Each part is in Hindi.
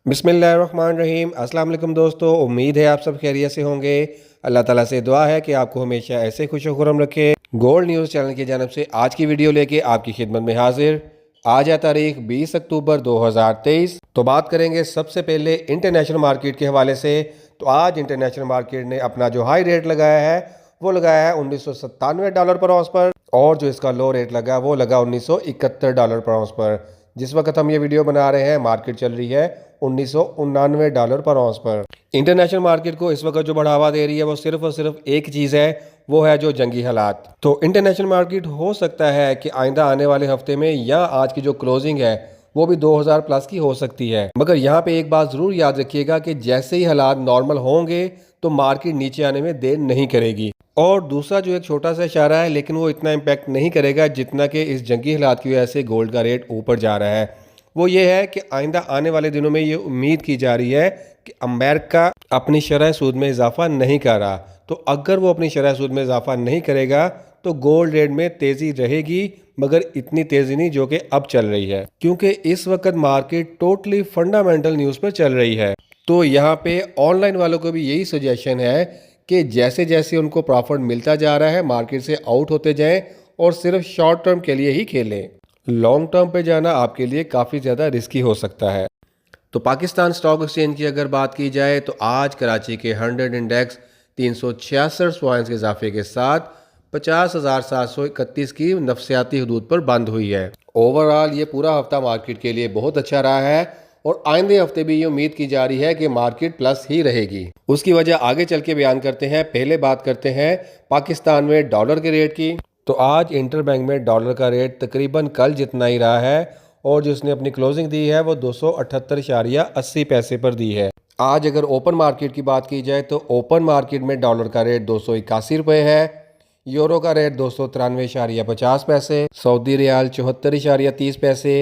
बिस्मिल्लाहिर्रहमानिर्रहीम। अस्सलाम वालेकुम दोस्तों, उम्मीद है आप सब खैरियत से होंगे। अल्लाह ताला से दुआ है कि आपको हमेशा ऐसे खुश खुरम रखे। गोल्ड न्यूज़ चैनल की जानब से आज की वीडियो लेके आपकी खिदमत में हाजिर। आज है तारीख 20 अक्टूबर 2023। तो बात करेंगे सबसे पहले इंटरनेशनल मार्केट के हवाले से। तो आज इंटरनेशनल मार्केट ने अपना जो हाई रेट लगाया है वो लगाया है $1997 पर आउंस पर, और जो इसका लो रेट लगा वो लगा $1971 पर आउंस पर। जिस वक्त हम ये वीडियो बना रहे हैं मार्केट चल रही है $1999 पर आउंस पर। इंटरनेशनल मार्केट को इस वक्त जो बढ़ावा दे रही है वो सिर्फ और सिर्फ एक चीज़ है, वो है जो जंगी हालात। तो इंटरनेशनल मार्केट हो सकता है कि आइंदा आने वाले हफ्ते में या आज की जो क्लोजिंग है वो भी 2000 प्लस की हो सकती है। मगर यहाँ पे एक बात ज़रूर याद रखिएगा कि जैसे ही हालात नॉर्मल होंगे तो मार्केट नीचे आने में देर नहीं करेगी। और दूसरा जो एक छोटा सा इशारा है, लेकिन वो इतना इम्पैक्ट नहीं करेगा जितना कि इस जंगी हालात की वजह से गोल्ड का रेट ऊपर जा रहा है। वो ये है कि आइंदा आने वाले दिनों में ये उम्मीद की जा रही है कि अमेरिका अपनी शरह सूद में इजाफा नहीं कर रहा। तो अगर वो अपनी शरह सूद में इजाफा नहीं करेगा तो गोल्ड रेट में तेज़ी रहेगी, मगर इतनी तेज़ी नहीं जो कि अब चल रही है, क्योंकि इस वक्त मार्केट टोटली फंडामेंटल न्यूज़ पर चल रही है। तो यहाँ पे ऑनलाइन वालों को भी यही सजेशन है कि जैसे जैसे उनको प्रॉफिट मिलता जा रहा है मार्केट से आउट होते जाएं और सिर्फ शॉर्ट टर्म के लिए ही खेलें। लॉन्ग टर्म पे जाना आपके लिए काफ़ी ज़्यादा रिस्की हो सकता है। तो पाकिस्तान स्टॉक एक्सचेंज की अगर बात की जाए तो आज कराची के 100 इंडेक्स 366 पॉइंट्स के इजाफे के साथ 50,731 की नफसियाती हदूद पर बंद हुई है। ओवरऑल ये पूरा हफ्ता मार्केट के लिए बहुत अच्छा रहा है और आइंदे हफ्ते भी ये उम्मीद की जा रही है कि मार्केट प्लस ही रहेगी। उसकी वजह आगे चल के बयान करते हैं। पहले बात करते हैं पाकिस्तान में डॉलर के रेट की। तो आज इंटर बैंक में डॉलर का रेट तकरीबन कल जितना ही रहा है और जिसने अपनी क्लोजिंग दी है वो 278.80 पैसे पर दी है। आज अगर ओपन मार्केट की बात की जाए तो ओपन मार्केट में डॉलर का रेट 281 रुपये है, यूरो का रेट 293.50 पैसे, सऊदी रियाल 74.30 पैसे,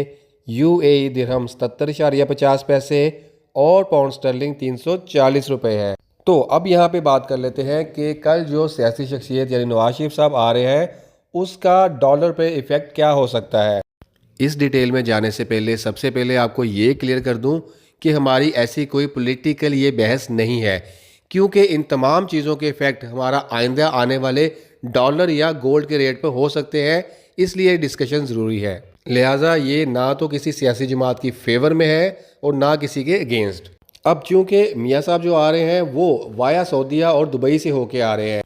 UAE दिरहम 77.50 पैसे और पाउंड स्टर्लिंग 340 रुपये है। तो अब यहाँ पे बात कर लेते हैं कि कल जो सियासी शख्सियत यानी नवाज शरीफ साहब आ रहे हैं उसका डॉलर पे इफ़ेक्ट क्या हो सकता है। इस डिटेल में जाने से पहले सबसे पहले आपको ये क्लियर कर दूं कि हमारी ऐसी कोई पॉलिटिकल ये बहस नहीं है, क्योंकि इन तमाम चीज़ों के इफ़ेक्ट हमारा आइंदा आने वाले डॉलर या गोल्ड के रेट पर हो सकते हैं, इसलिए डिस्कशन ज़रूरी है। लिहाजा ये ना तो किसी सियासी जमात की फेवर में है और ना किसी के अगेंस्ट। अब चूँकि मियाँ साहब जो आ रहे हैं वो वाया सऊदीया और दुबई से होके आ रहे हैं,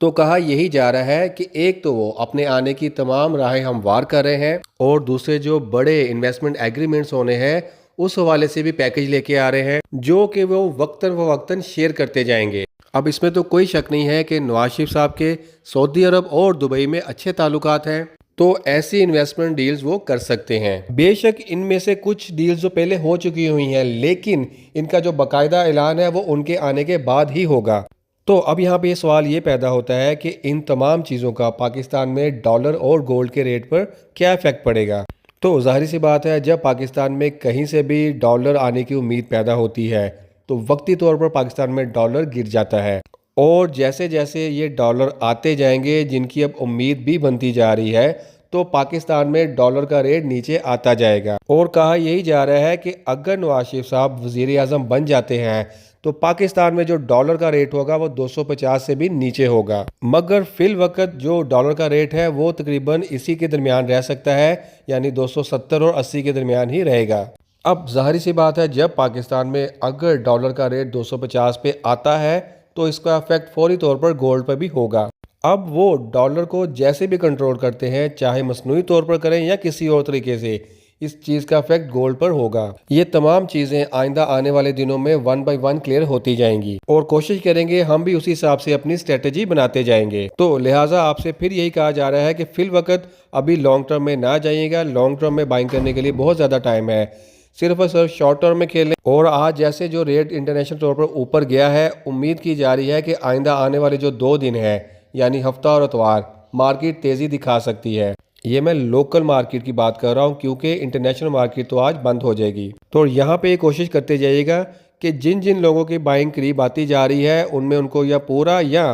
तो कहा यही जा रहा है कि एक तो वो अपने आने की तमाम राहें हमवार कर रहे हैं और दूसरे जो बड़े इन्वेस्टमेंट एग्रीमेंट्स होने हैं उस हवाले से भी पैकेज लेके आ रहे हैं जो कि वो वक्तन शेयर करते जाएंगे। अब इसमें तो कोई शक नहीं है कि नवाज शरीफ साहब के सऊदी अरब और दुबई में अच्छे ताल्लुकात हैं, तो ऐसी इन्वेस्टमेंट डील्स वो कर सकते हैं। बेशक इनमें से कुछ डील्स जो पहले हो चुकी हुई हैं, लेकिन इनका जो बाकायदा ऐलान है वो उनके आने के बाद ही होगा। तो अब यहाँ पे ये सवाल ये पैदा होता है कि इन तमाम चीज़ों का पाकिस्तान में डॉलर और गोल्ड के रेट पर क्या इफेक्ट पड़ेगा। तो जाहिर सी बात है, जब पाकिस्तान में कहीं से भी डॉलर आने की उम्मीद पैदा होती है तो वक्ती तौर पर पाकिस्तान में डॉलर गिर जाता है, और जैसे जैसे ये डॉलर आते जाएंगे जिनकी अब उम्मीद भी बनती जा रही है तो पाकिस्तान में डॉलर का रेट नीचे आता जाएगा। और कहा यही जा रहा है कि अगर नवाज शरीफ साहब वज़ीर आज़म बन जाते हैं तो पाकिस्तान में जो डॉलर का रेट होगा वो 250 से भी नीचे होगा, मगर फिल वक्त जो डॉलर का रेट है वो तकरीबन इसी के दरमियान रह सकता है, यानी 270 और 80 के दरमियान ही रहेगा। अब जाहिर सी बात है, जब पाकिस्तान में अगर डॉलर का रेट 250 पे आता है तो इसका इफेक्ट फौरी तौर पर गोल्ड पर भी होगा। अब वो डॉलर को जैसे भी कंट्रोल करते हैं, चाहे मसनूई तौर पर करें या किसी और तरीके से, इस चीज़ का इफेक्ट गोल्ड पर होगा। ये तमाम चीज़ें आइंदा आने वाले दिनों में वन बाय वन क्लियर होती जाएंगी और कोशिश करेंगे हम भी उसी हिसाब से अपनी स्ट्रेटेजी बनाते जाएंगे। तो लिहाजा आपसे फिर यही कहा जा रहा है कि फिल वक्त अभी लॉन्ग टर्म में ना जाइएगा। लॉन्ग टर्म में बाइंग करने के लिए बहुत ज़्यादा टाइम है, सिर्फ और सिर्फ शॉर्ट टर्म में खेलें। और आज जैसे जो रेट इंटरनेशनल तौर पर ऊपर गया है, उम्मीद की जा रही है कि आइंदा आने वाले जो 2 दिन है यानी हफ्ता और इतवार, मार्केट तेज़ी दिखा सकती है। ये मैं लोकल मार्केट की बात कर रहा हूँ, क्योंकि इंटरनेशनल मार्केट तो आज बंद हो जाएगी। तो यहाँ पे कोशिश करते जाइएगा कि जिन जिन लोगों की बाइंग करीब आती जा रही है उनमें उनको या पूरा या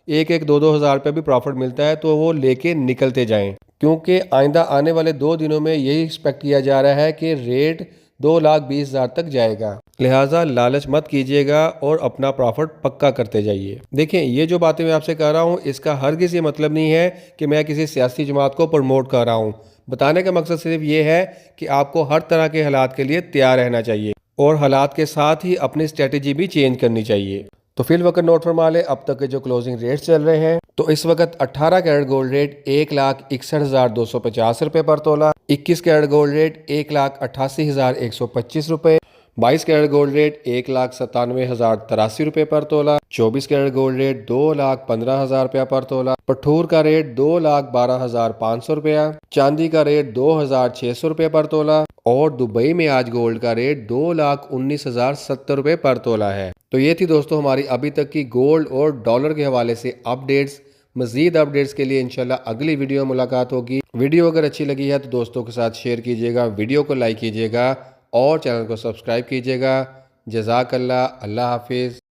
एक दो हज़ार रुपये भी प्रॉफिट मिलता है तो वो लेके निकलते जाएं, क्योंकि आइंदा आने वाले 2 दिनों में यही एक्सपेक्ट किया जा रहा है कि रेट 2,20,000 तक जाएगा। लिहाजा लालच मत कीजिएगा और अपना प्रॉफिट पक्का करते जाइए। देखें, ये जो बातें मैं आपसे कर रहा हूँ इसका हरगिज़ ये मतलब नहीं है कि मैं किसी सियासी जमात को प्रमोट कर रहा हूँ। बताने का मकसद सिर्फ ये है कि आपको हर तरह के हालात के लिए तैयार रहना चाहिए और हालात के साथ ही अपनी स्ट्रेटेजी भी चेंज करनी चाहिए। तो फिल वक्त नोट फरमा लें अब तक के जो क्लोजिंग रेट्स चल रहे हैं। तो इस वक्त 18 कैरेट गोल्ड रेट 1,61,250 रुपये पर तोला, 21 कैरेट गोल्ड रेट 1,88,125 रुपये, 22 कैरेट गोल्ड रेट 1,97,083 रुपये पर तोला, 24 कैरेट गोल्ड रेट 2,15,000 रुपया पर तोला, पठूर का रेट 2,12,500 रुपया, चांदी का रेट 2,600 रुपये पर तोला और दुबई में आज गोल्ड का रेट 2,19,070 रुपये पर तोला है। तो ये थी दोस्तों हमारी अभी तक की गोल्ड और डॉलर के हवाले से अपडेट्स। मजीद अपडेट्स के लिए इंशाल्लाह अगली वीडियो में मुलाकात होगी। वीडियो अगर अच्छी लगी है तो दोस्तों के साथ शेयर कीजिएगा, वीडियो को लाइक कीजिएगा और चैनल को सब्सक्राइब कीजिएगा। जज़ाकल्लाह, अल्लाह हाफिज़।